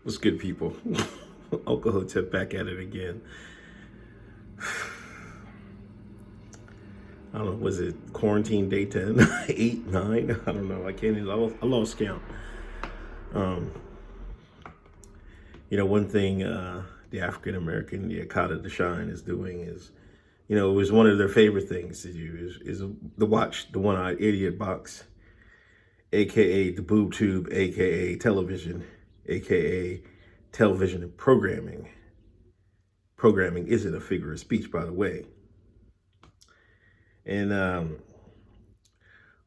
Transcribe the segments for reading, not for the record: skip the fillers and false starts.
What's good, people? Uncle Hotep back at it again. I don't know, was it quarantine day 10, 8, 9? I don't know. I can't even, I lost count. One thing the African American, the Akata the Shine is doing is, it was one of their favorite things to do is to watch the one-eyed idiot box, aka the boob tube, aka television, aka television and programming. Programming isn't a figure of speech, by the way. And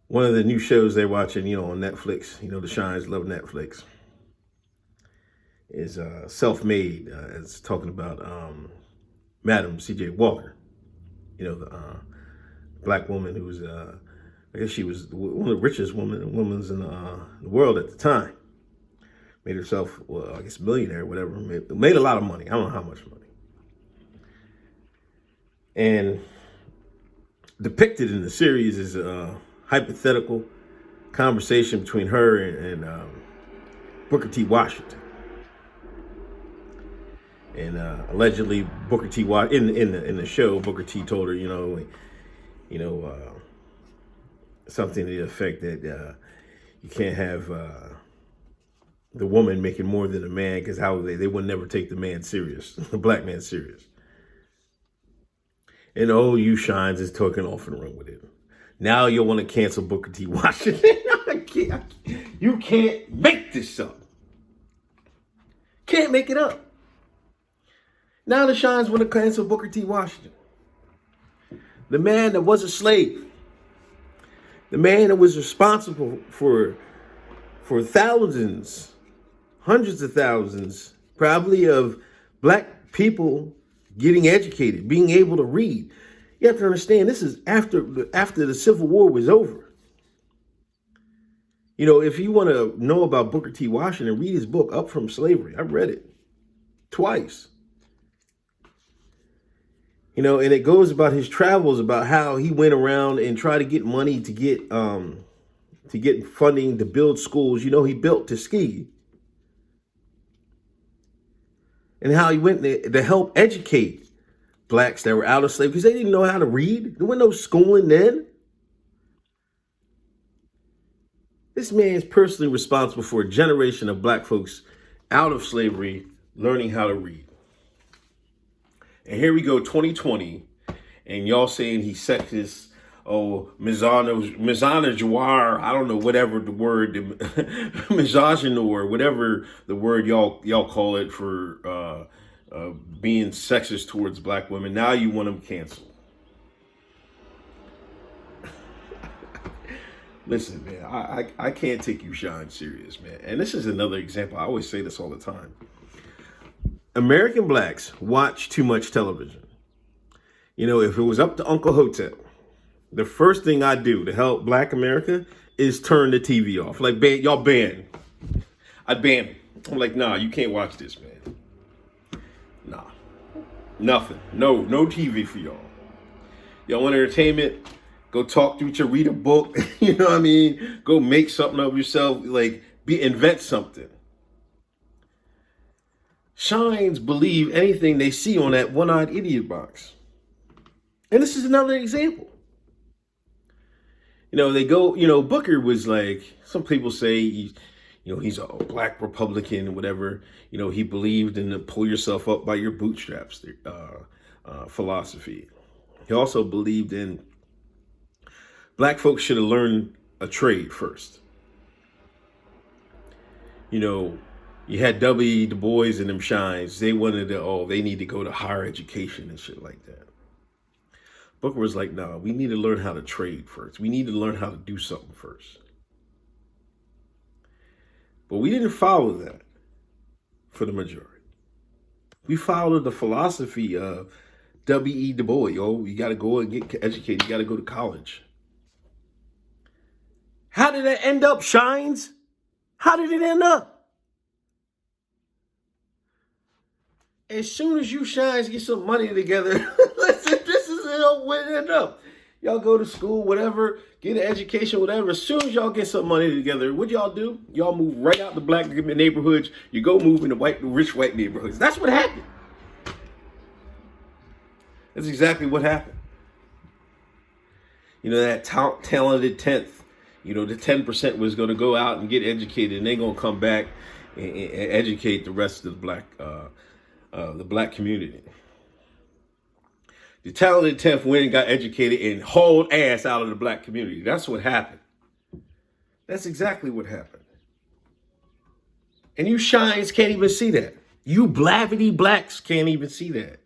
one of the new shows they're watching, on Netflix, the Shines love Netflix, is Self-Made. It's talking about Madam C.J. Walker, the black woman who was, I guess she was one of the richest women in the world at the time. Made herself, well, I guess millionaire, whatever. Made a lot of money. I don't know how much money. And depicted in the series is a hypothetical conversation between her and Booker T. Washington. And allegedly, Booker T. in the show, Booker T. told her, something to the effect that you can't have the woman making more than a man, because how they would never take the man serious, the black man serious. And you Shines is talking off and run with it. Now you'll want to cancel Booker T. Washington. You can't make this up. Can't make it up. Now the Shines want to cancel Booker T. Washington. The man that was a slave. The man that was responsible for thousands, hundreds of thousands, probably, of black people getting educated, being able to read. You have to understand, this is after the Civil War was over. If you want to know about Booker T. Washington, read his book, Up From Slavery. I read it twice. And it goes about his travels, about how he went around and tried to get money to get funding to build schools. He built Tuskegee. And how he went to help educate blacks that were out of slavery, because they didn't know how to read. There wasn't no schooling then. This man is personally responsible for a generation of black folks out of slavery learning how to read. And here we go, 2020, and y'all saying he's sexist, misogynoir, I don't know, whatever the word, misogynoir, whatever the word y'all call it, for being sexist towards black women. Now you want him canceled. Listen, man, I can't take you Shine serious, man. And this is another example. I always say this all the time. American blacks watch too much television. If it was up to Uncle Hotep, the first thing I do to help black America is turn the TV off. Like, y'all ban. I'd ban it. I'm like, nah, you can't watch this, man. Nah. Nothing. No TV for y'all. Y'all want entertainment? Go talk to each other, read a book. You know what I mean? Go make something of yourself. Like, invent something. Shines believe anything they see on that one-eyed idiot box. And this is another example. They go, Booker was like, some people say, he's a black Republican or whatever. He believed in the pull yourself up by your bootstraps philosophy. He also believed in black folks should have learned a trade first. You had W. Du Bois and them Shines. They wanted they need to go to higher education and shit like that. Booker was like, no, we need to learn how to trade first. We need to learn how to do something first. But we didn't follow that for the majority. We followed the philosophy of W.E. Du Bois. You got to go and get educated. You got to go to college. How did it end up, Shines? How did it end up? As soon as you Shines get some money together, listen, this is where it ended up. Y'all go to school, whatever, get an education, whatever. As soon as y'all get some money together, what y'all do? Y'all move right out the black neighborhoods. You go move in the rich white neighborhoods. That's what happened. That's exactly what happened. You know, that talented 10th, you know, the 10% was going to go out and get educated, and they're going to come back and educate the rest of the black community. The talented 10th went and got educated and hauled ass out of the black community. That's what happened. That's exactly what happened. And you shines can't even see that. You Blavity Blaks can't even see that.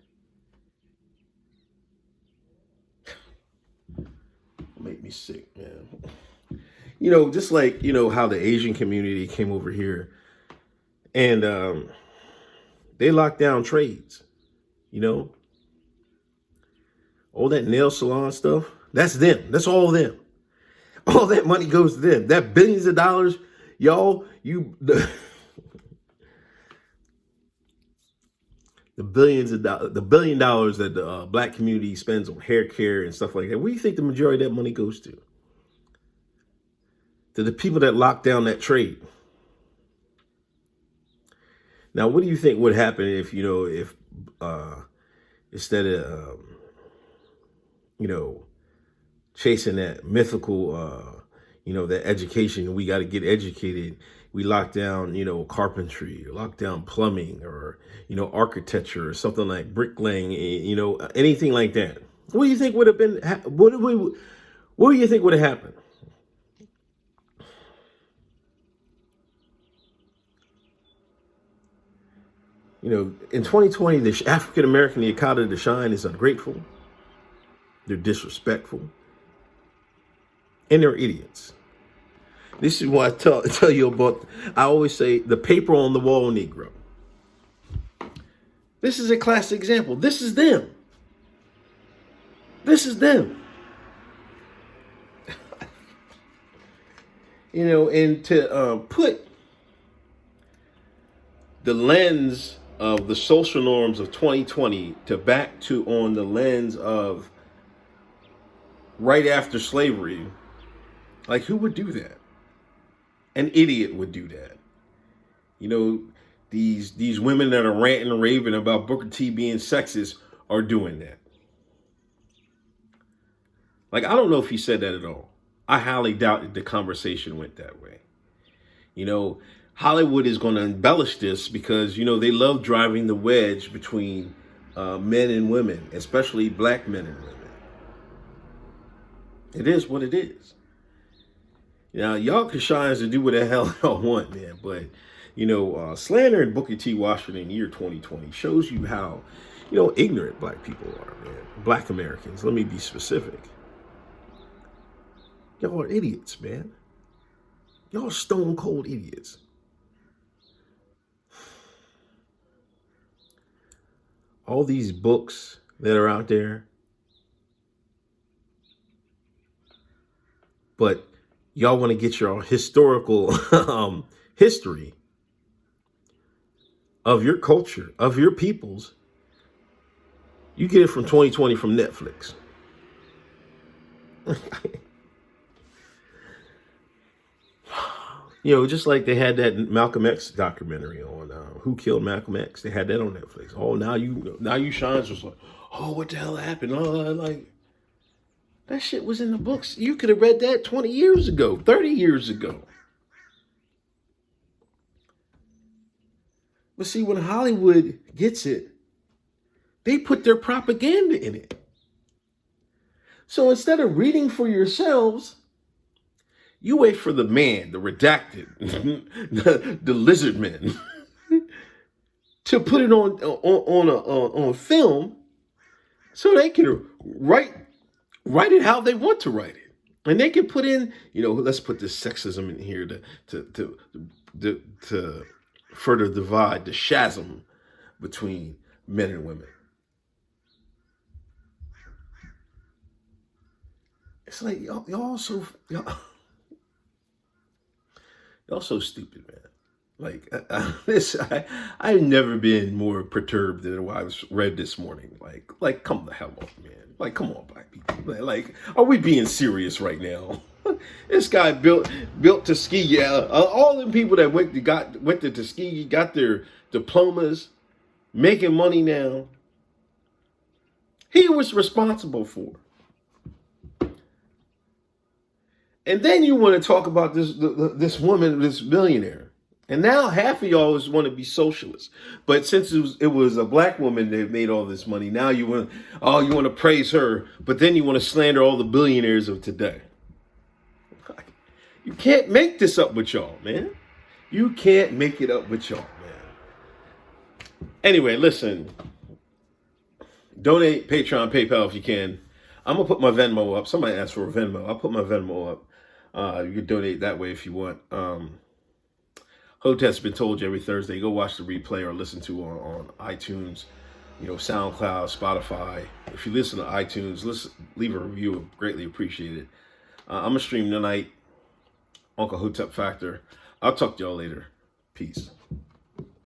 Make me sick, man. You know, just like, you know, how the Asian community came over here and they locked down trades, you know, all that nail salon stuff. That's them. That's all them. All that money goes to them. That billions of dollars, y'all, the $1 billion that the black community spends on hair care and stuff like that. Where do you think the majority of that money goes to? To the people that locked down that trade. Now, what do you think would happen if, you know, if instead of, you know, chasing that mythical, you know, that education, we got to get educated. We lock down, you know, carpentry, lock down plumbing, or, you know, architecture, or something like bricklaying, you know, anything like that. What do you think would have been? What do you think would have happened? You know, in 2020, the African American, the economy to shine is ungrateful. They're disrespectful, and they're idiots. This is what I tell you about. I always say the paper on the wall Negro. This is a classic example. This is them. This is them. You know, and to put the lens of the social norms of 2020 to back to on the lens of right after slavery, like, who would do that? An idiot would do that. You know, these women that are ranting and raving about Booker T being sexist are doing that. Like, I don't know if he said that at all. I highly doubt that the conversation went that way. You know, Hollywood is going to embellish this because, you know, they love driving the wedge between men and women, especially black men and women. It is what it is. Now, y'all can shine and do what the hell y'all want, man. But, you know, slandering Booker T. Washington in the year 2020 shows you how, you know, ignorant black people are, man. Black Americans. Let me be specific. Y'all are idiots, man. Y'all are stone cold idiots. All these books that are out there, but y'all want to get your historical history of your culture, of your peoples. You get it from 2020 from Netflix. You know, just like they had that Malcolm X documentary on Who Killed Malcolm X. They had that on Netflix. Oh, now you shines just like, oh, what the hell happened? Oh, like, that shit was in the books. You could have read that 20 years ago, 30 years ago. But see, when Hollywood gets it, they put their propaganda in it. So instead of reading for yourselves, you wait for the man, the redacted, the lizard men, to put it on film, so they can write it how they want to write it, and they can put in, you know, let's put this sexism in here to further divide the chasm between men and women. It's like y'all so stupid, man. Like I've never been more perturbed than what I was read this morning. Like, come the hell on, man. Like, come on, black people. Like, are we being serious right now? This guy built Tuskegee. All them people that went to Tuskegee, got their diplomas, making money now. He was responsible for. And then you want to talk about this woman, this billionaire. And now half of y'all want to be socialists. But since it was a black woman that made all this money, now you want to praise her, but then you want to slander all the billionaires of today. You can't make this up with y'all, man. You can't make it up with y'all, man. Anyway, listen. Donate, Patreon, PayPal if you can. I'm going to put my Venmo up. Somebody asked for a Venmo. I'll put my Venmo up. You can donate that way if you want. Hoteps been told you every Thursday. Go watch the replay or listen to on iTunes, SoundCloud, Spotify. If you listen to iTunes, leave a review. Greatly appreciated. I'm going to stream tonight. Uncle Hotep Factor. I'll talk to y'all later. Peace.